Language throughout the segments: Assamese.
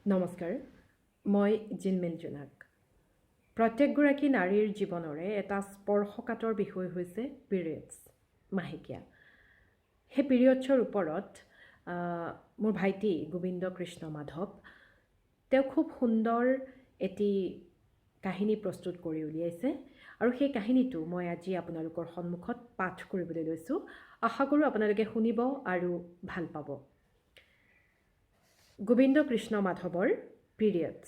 নমস্কাৰ, মই জিনমিল জোনাক। প্ৰত্যেকগৰাকী নাৰীৰ জীৱনৰে এটা স্পৰ্শকাতৰ বিষয় হৈছে পিৰিয়ডছ, মাহেকীয়া। সেই পিৰিয়ডছৰ ওপৰত মোৰ ভাইটি গোবিন্দ কৃষ্ণ মাধৱ তেওঁ খুব সুন্দৰ এটি কাহিনী প্ৰস্তুত কৰি উলিয়াইছে আৰু সেই কাহিনীটো মই আজি আপোনালোকৰ সন্মুখত পাঠ কৰিবলৈ লৈছোঁ। আশা কৰোঁ আপোনালোকে শুনিব আৰু ভাল পাব। গোবিন্দ কৃষ্ণ মাধৱৰ পিৰিয়ডছ।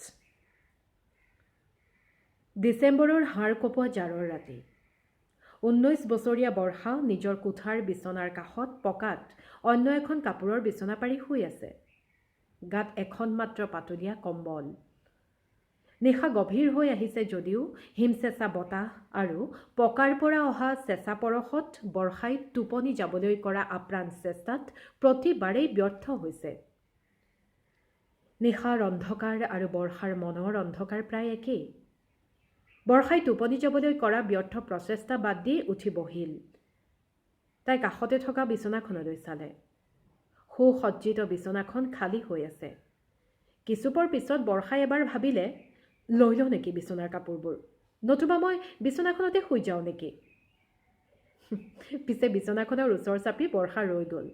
ডিচেম্বৰৰ হাড় কপোৱা জাৰৰ ৰাতি 19 বছৰীয়া বৰ্ষা নিজৰ কোঠাৰ বিচনাৰ কাষত পকাত অন্য এখন কাপোৰৰ বিচনা পাৰি শুই আছে। গাত এখন মাত্ৰ পাতলীয়া কম্বল। নিশা গভীৰ হৈ আহিছে যদিও হিমচেঁচা বতাহ আৰু পকাৰ পৰা অহা চেঁচা পৰশত বৰ্ষাই টোপনি যাবলৈ কৰা আপ্ৰাণ চেষ্টাত প্ৰতিবাৰেই ব্যৰ্থ হৈছে। নিশাৰ অন্ধকাৰ আৰু বৰ্ষাৰ মনৰ অন্ধকাৰ প্ৰায় একেই। বৰ্ষাই টোপনি যাবলৈ কৰা ব্যৰ্থ প্ৰচেষ্টা বাদ দি উঠি বহিল। তাই কাষতে থকা বিচনাখনলৈ চালে। সুসজ্জিত বিচনাখন খালী হৈ আছে। কিছুপৰ পিছত বৰ্ষাই এবাৰ ভাবিলে, লৈ লওঁ নেকি বিচনাৰ কাপোৰবোৰ, নতুবা মই বিচনাখনতে শুই যাওঁ নেকি। পিছে বিচনাখনৰ ওচৰ চাপি বৰ্ষা ৰৈ গ'ল।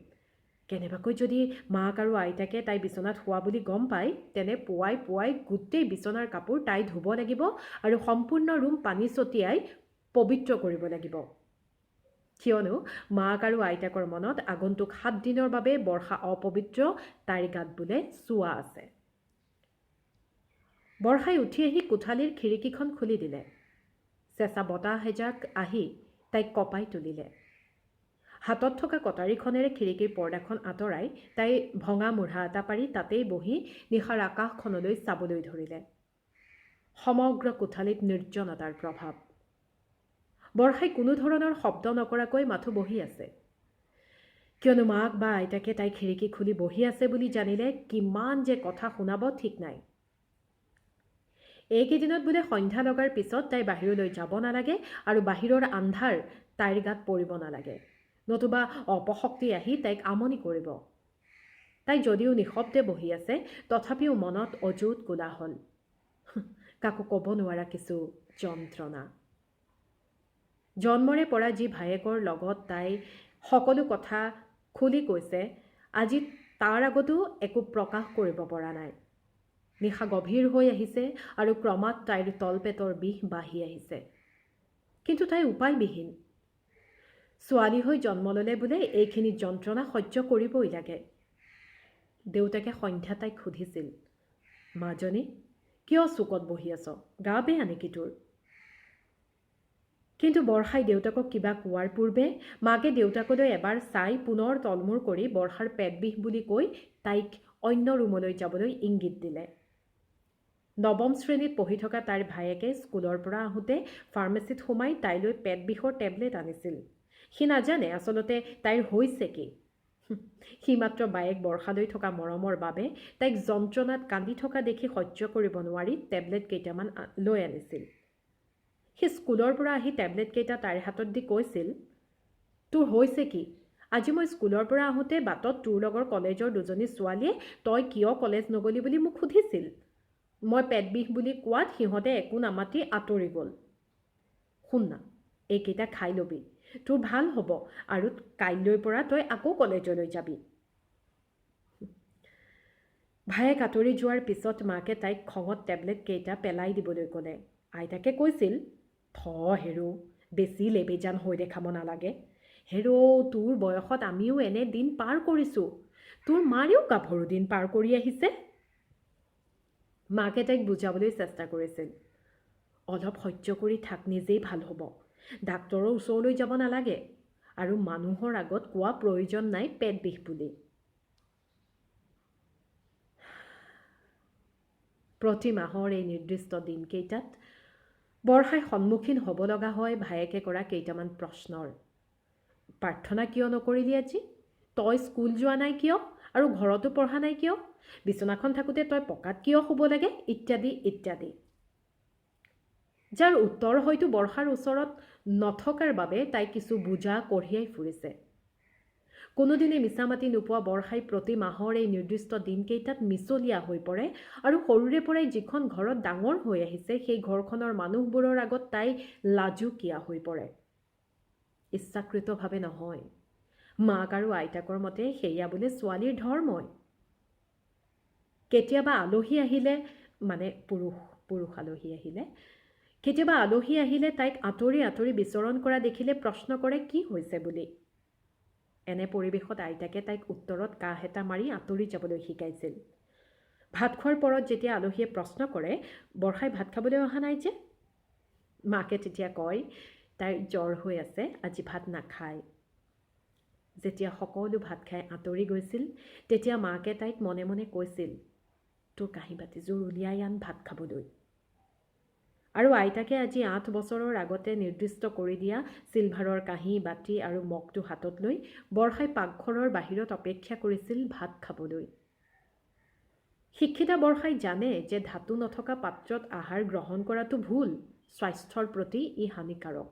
কেনেবাকৈ যদি মাক আৰু আইতাকে তাই বিচনাত শোৱা বুলি গম পায়, তেনে পুৱাই পুৱাই গোটেই বিচনাৰ কাপোৰ তাই ধুব লাগিব আৰু সম্পূৰ্ণ ৰুম পানী ছটিয়াই পবিত্ৰ কৰিব লাগিব। কিয়নো মাক আৰু আইতাকৰ মনত আগন্তুক 7 দিনৰ বাবে বৰ্ষা অপবিত্ৰ, তাইৰ গাত বোলে চুৱা আছে। বৰ্ষাই উঠি আহি কোঠালীৰ খিৰিকীখন খুলি দিলে। চেঁচা বতাহ এজাক আহি তাইক কঁপাই তুলিলে। হাতত থকা কটাৰীখনেৰে খিৰিকীৰ পৰ্দাখন আঁতৰাই তাই ভঙা মুঢ়া এটা পাৰি তাতেই বহি নিশাৰ আকাশখনলৈ চাবলৈ ধৰিলে। সমগ্ৰ কোঠালীত নিৰ্জনতাৰ প্ৰভাৱ। বৰ্ষাই কোনো ধৰণৰ শব্দ নকৰাকৈ মাথো বহি আছে। কিয়নো মাক বা আইতাকে তাই খিৰিকী খুলি বহি আছে বুলি জানিলে কিমান যে কথা শুনাব ঠিক নাই। এইকেইদিনত বোলে সন্ধ্যা লগাৰ পিছত তাই বাহিৰলৈ যাব নালাগে আৰু বাহিৰৰ আন্ধাৰ তাইৰ গাত পৰিব নালাগে, নতুবা অপশক্তি আহি তাইক আমনি কৰিব। তাই যদিও নিঃশব্দে বহি আছে, তথাপিও মনত অযুত কোলাহল, কাকো ক'ব নোৱাৰা কিছু যন্ত্ৰণা। জন্মৰে পৰা যি ভায়েকৰ লগত তাই সকলো কথা খুলি কৈছে, আজি তাৰ আগতো একো প্ৰকাশ কৰিব পৰা নাই। নিশা গভীৰ হৈ আহিছে আৰু ক্ৰমাৎ তাইৰ তলপেটৰ বিষ বাঢ়ি আহিছে। কিন্তু তাই উপায়বিহীন। ছোৱালী হৈ জন্ম ল'লে বোলে এইখিনি যন্ত্ৰণা সহ্য কৰিবই লাগে। দেউতাকে সন্ধ্যা তাইক সুধিছিল, মাজনী কিয় চুকত বহি আছ, গা বেয়া নেকি তোৰ? কিন্তু বৰ্ষাই দেউতাকক কিবা কোৱাৰ পূৰ্বে মাকে দেউতাকলৈ এবাৰ চাই পুনৰ তলমূৰ কৰি বৰ্ষাৰ পেট বিষ বুলি কৈ তাইক অন্য ৰুমলৈ যাবলৈ ইংগিত দিলে। 9ম শ্ৰেণীত পঢ়ি থকা তাইৰ ভায়েকে স্কুলৰ পৰা আহোঁতে ফাৰ্মাচীত সোমাই তাইলৈ পেট বিষৰ টেবলেট আনিছিল। সি নাজানে আচলতে তাইৰ হৈছে কি। সি মাত্ৰ বায়েক বৰ্ষালৈ থকা মৰমৰ বাবে তাইক যন্ত্ৰণাত কান্দি থকা দেখি সহ্য কৰিব নোৱাৰি টেবলেট কেইটামান লৈ আনিছিল। সি স্কুলৰ পৰা আহি টেবলেট কেইটা তাইৰ হাতত দি কৈছিল, তোৰ হৈছে কি? আজি মই স্কুলৰ পৰা আহোঁতে বাটত তোৰ লগৰ কলেজৰ দুজনী ছোৱালীয়ে তই কিয় কলেজ নগলি বুলি মোক সুধিছিল। মই পেট বিষ বুলি কোৱাত সিহঁতে একো নামাতি আঁতৰি গ'ল। শুন না, এইকেইটা খাই ল'বি, তোৰ ভাল হ'ব আৰু কাইলৈৰ পৰা তই আকৌ কলেজলৈ যাবি। ভায়েক আঁতৰি যোৱাৰ পিছত মাকে তাইক খঙত টেবলেট কেইটা পেলাই দিবলৈ ক'লে। আইতাকে কৈছিল, হেৰো, বেছি লেবেজান হৈ দেখাব নালাগে। হেৰো, তোৰ বয়সত আমিও এনে দিন পাৰ কৰিছোঁ। তোৰ মাৰেও গাভৰু দিন পাৰ কৰি আহিছে। মাকে তাইক বুজাবলৈ চেষ্টা কৰিছিল, অলপ সহ্য কৰি থাক, নিজেই ভাল হ'ব। ডাক্তৰৰ ওচৰলৈ যাব নালাগে আৰু মানুহৰ আগত কোৱা প্ৰয়োজন নাই পেট বিষ বুলি। প্ৰতি মাহৰ এই নিৰ্দিষ্ট দিনকেইটাত বৰ্ষাই সন্মুখীন হ'ব লগা হয় ভায়েকে কৰা কেইটামান প্ৰশ্নৰ। প্ৰাৰ্থনা কিয় নকৰিলি আজি? তই স্কুল যোৱা নাই কিয়? আৰু ঘৰতো পঢ়া নাই কিয়? বিচনাখন থাকোঁতে তই পকাত কিয় শুব লাগে? ইত্যাদি ইত্যাদি। যাৰ উত্তৰ হয়তো বৰ্ষাৰ ওচৰত নথকাৰ বাবে তাই কিছু বুজা কঢ়িয়াই ফুৰিছে। কোনোদিনে মিছামাতি নোপোৱা বৰ্ষাই প্ৰতি মাহৰ এই নিৰ্দিষ্ট দিনকেইটাত মিছলীয়া হৈ পৰে আৰু সৰুৰে পৰাই যিখন ঘৰত ডাঙৰ হৈ আহিছে সেই ঘৰখনৰ মানুহবোৰৰ আগত তাই লাজুকীয়া হৈ পৰে। ইচ্ছাকৃতভাৱে নহয়, মাক আৰু আইতাকৰ মতে সেয়া বোলে ছোৱালীৰ ধৰ্মই। কেতিয়াবা আলহী আহিলে, মানে পুৰুষ আলহী আহিলে, কেতিয়াবা আলহী আহিলে তাইক আঁতৰি আঁতৰি বিচৰণ কৰা দেখিলে প্ৰশ্ন কৰে কি হৈছে বুলি। এনে পৰিৱেশত আইতাকে তাইক উত্তৰত কাহ এটা মাৰি আঁতৰি যাবলৈ শিকাইছিল। ভাত খোৱাৰ পৰত যেতিয়া আলহীয়ে প্ৰশ্ন কৰে বৰ্ষাই ভাত খাবলৈ অহা নাই যে, মাকে তেতিয়া কয় তাইৰ জ্বৰ হৈ আছে, আজি ভাত নাখায়। যেতিয়া সকলো ভাত খাই আঁতৰি গৈছিল তেতিয়া মাকে তাইক মনে মনে কৈছিল, তোৰ কাঁহী বাতিযোৰ উলিয়াই আন ভাত খাবলৈ। আৰু আইতাকে আজি 8 বছৰৰ আগতে নিৰ্দিষ্ট কৰি দিয়া চিলভাৰৰ কাঁহী বাতি আৰু মগটো হাতত লৈ বৰ্ষাই পাকঘৰৰ বাহিৰত অপেক্ষা কৰিছিল ভাত খাবলৈ। শিক্ষিতা বৰ্ষাই জানে যে ধাতু নথকা পাত্ৰত আহাৰ গ্ৰহণ কৰাটো ভুল, স্বাস্থ্যৰ প্ৰতি ই হানিকাৰক।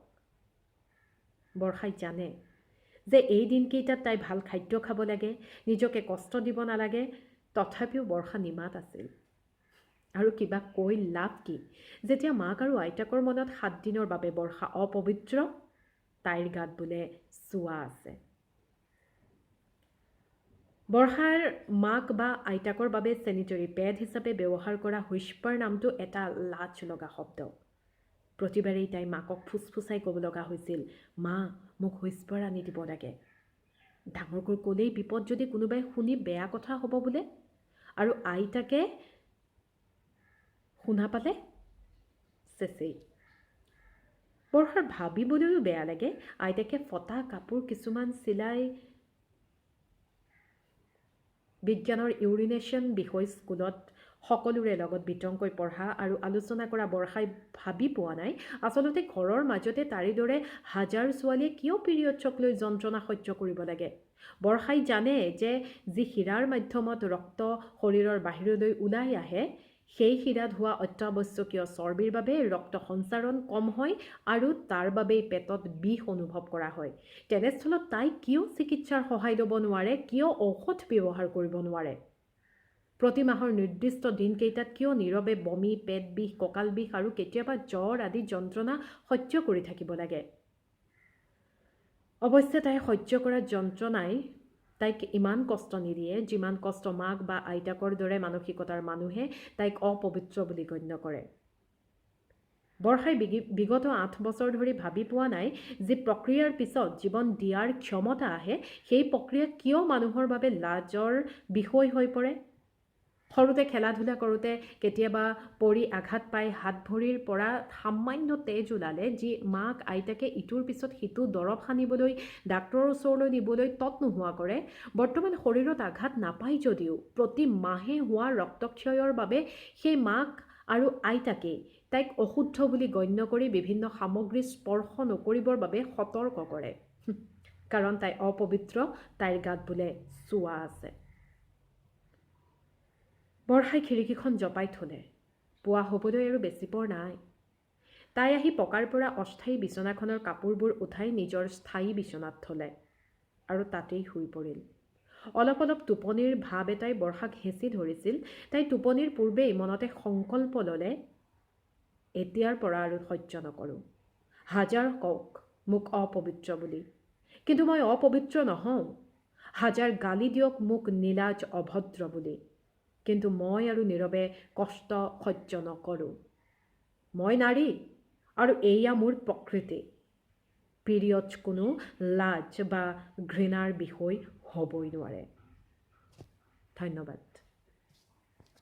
বৰ্ষাই জানে যে এই দিনকেইটাত তাই ভাল খাদ্য খাব লাগে, নিজকে কষ্ট দিব নালাগে, তথাপিও বৰ্ষা নিমাত আছিল। আৰু কিবা কৈ লাভ কি যেতিয়া মাক আৰু আইতাকৰ মনত 7 দিনৰ বাবে বৰ্ষা অপবিত্ৰ, তাইৰ গাত বোলে চুৱা আছে। বৰ্ষাৰ মাক বা আইতাকৰ বাবে চেনিটৰী পেড হিচাপে ব্যৱহাৰ কৰা হুইস্পাৰ নামটো এটা লাজ লগা শব্দ। প্ৰতিবাৰেই তাই মাকক ফুচফুচাই ক'ব লগা হৈছিল, মা মোক হুইস্পাৰ আনি দিব লাগে। ডাঙৰকৈ ক'লেই বিপদ যদি কোনোবাই শুনি বেয়া কথা হ'ব বোলে, আৰু আইতাকে শুনা পালে চেচেই। বৰ্ষাৰ ভাবিবলৈও বেয়া লাগে, আইতাকে ফটা কাপোৰ কিছুমান চিলাই বিজ্ঞানৰ ইউৰিনেশ্যন বিষয় স্কুলত সকলোৰে লগত বিতংকৈ পঢ়া আৰু আলোচনা কৰা বৰ্ষাই ভাবি পোৱা নাই আচলতে ঘৰৰ মাজতে তাৰে দৰে হাজাৰ ছোৱালীয়ে কিয় পিৰিয়ডছক লৈ যন্ত্ৰণা সহ্য কৰিব লাগে। বৰ্ষাই জানে যে যি শিৰাৰ মাধ্যমত ৰক্ত শৰীৰৰ বাহিৰলৈ ওলাই আহে সেই শিৰাত হোৱা অত্যাৱশ্যকীয় চৰ্বিৰ বাবে ৰক্ত সঞ্চাৰণ কম হয় আৰু তাৰ বাবেই পেটত বিষ অনুভৱ কৰা হয়। তেনেস্থলত তাই কিয় চিকিৎসাৰ সহায় ল'ব নোৱাৰে, কিয় ঔষধ ব্যৱহাৰ কৰিব নোৱাৰে? প্ৰতি মাহৰ নিৰ্দিষ্ট দিনকেইটাত কিয় নীৰৱে বমি, পেট বিষ, কঁকাল বিষ আৰু কেতিয়াবা জ্বৰ আদি যন্ত্ৰণা সহ্য কৰি থাকিব লাগে? অৱশ্যে তাই সহ্য কৰা যন্ত্ৰণাই তাইক ইমান কষ্ট নিদিয়ে যিমান কষ্ট মাক বা আইতাকৰ দৰে মানসিকতাৰ মানুহে তাইক অপবিত্ৰ বুলি গণ্য কৰে। বৰ্ষাই বিগত 8 বছৰ ধৰি ভাবি পোৱা নাই যি প্ৰক্ৰিয়াৰ পিছত জীৱন দিয়াৰ ক্ষমতা আহে সেই প্ৰক্ৰিয়া কিয় মানুহৰ বাবে লাজৰ বিষয় হৈ পৰে। সৰুতে খেলা ধূলা কৰোঁতে কেতিয়াবা পৰি আঘাত পাই হাত ভৰিৰ পৰা সামান্য তেজ ওলালে যি মাক আইতাকে ইটোৰ পিছত সিটো দৰৱ সানিবলৈ ডাক্তৰৰ ওচৰলৈ নিবলৈ তৎ নোহোৱা কৰে, বৰ্তমান শৰীৰত আঘাত নাপায় যদিও প্ৰতি মাহে হোৱা ৰক্তক্ষয়ৰ বাবে সেই মাক আৰু আইতাকে তাইক অশুদ্ধ বুলি গণ্য কৰি বিভিন্ন সামগ্ৰী স্পৰ্শ নকৰিবৰ বাবে সতৰ্ক কৰে। কাৰণ তাই অপবিত্ৰ, তাইৰ গাত বোলে চুৱা আছে। বৰ্ষাই খিৰিকীখন জপাই থলে। পুৱা হ'বলৈ আৰু বেছি পৰ নাই। তাই আহি পকাৰ পৰা অস্থায়ী বিচনাখনৰ কাপোৰবোৰ উঠাই নিজৰ স্থায়ী বিচনাত থলে আৰু তাতেই শুই পৰিল। অলপ অলপ টোপনিৰ ভাৱ এটাই বৰ্ষাক হেঁচি ধৰিছিল। তাই টোপনিৰ পূৰ্বেই মনতে সংকল্প ল'লে, এতিয়াৰ পৰা আৰু সহ্য নকৰোঁ। হাজাৰ কওক মোক অপবিত্ৰ বুলি, কিন্তু মই অপবিত্ৰ নহওঁ। হাজাৰ গালি দিয়ক মোক নীলাজ অভদ্ৰ বুলি, কিন্তু মই আৰু নীৰৱে কষ্ট সহ্য নকৰোঁ। মই নাৰী আৰু এয়া মোৰ প্ৰকৃতি। পিৰিয়ডছ কোনো লাজ বা ঘৃণাৰ বিষয় হ'বই নোৱাৰে। ধন্যবাদ।